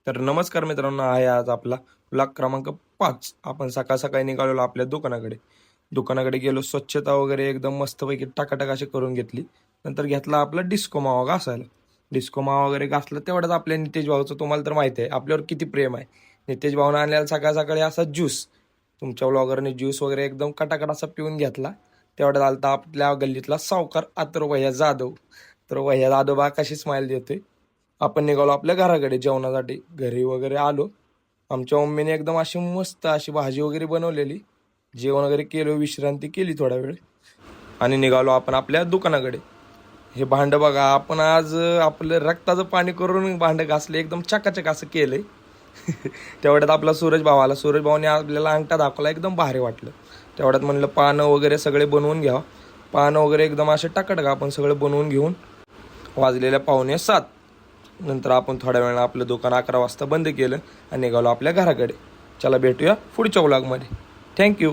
तर नमस्कार मित्रांनो, आहे आज आपला ब्लॉग क्रमांक 5। आपण सकाळ सकाळी निघालेलो आपल्या दुकानाकडे गेलो, स्वच्छता वगैरे एकदम मस्तपैकी टाकाटाक अशी करून घेतली। नंतर घेतला आपला डिस्को मावा घासायला। डिस्को मावा वगैरे घासला तेवढ्याच आपल्या नितेश भाऊचं तुम्हाला तर माहिती आहे आपल्यावर किती प्रेम आहे। नितेश भाऊने आणलेला सकाळ सकाळी असा ज्यूस, तुमच्या ब्लॉगरने ज्यूस वगैरे एकदम कटाकट असा पिऊन घेतला। तेवढ्यात आलता आपल्या गल्लीतला सावकार अथर्व भैया जाधव। तर भैया जाधव बा कशी स्माईल देतोय। आपण निघालो आपल्या घराकडे जेवणासाठी, घरी वगैरे आलो। आमच्या मम्मीने एकदम अशी मस्त अशी भाजी वगैरे बनवलेली, जेवण वगैरे केलं, विश्रांती केली थोडा वेळ आणि निघालो आपण आपल्या दुकानाकडे। हे भांड बघा, आपण आज आपलं रक्ताचं पाणी करून भांड घासले, एकदम चकाचक असं केलंय। तेवढ्यात आपला सूरज भाऊ आला। सूरज भाऊने आपल्याला अंगठा दाखवला, एकदम भारी वाटलं। तेवढ्यात म्हणलं पानं वगैरे सगळे बनवून घ्या। पानं वगैरे एकदम असे टाकट का आपण सगळे बनवून घेऊन वाजलेल्या 6:45 नंतर आपण थोड्या वेळानं आपलं दुकान 11 वाजता बंद केलं आणि निघालो आपल्या घराकडे। चला भेटूया पुढच्या व्लॉगमध्ये। थँक्यू।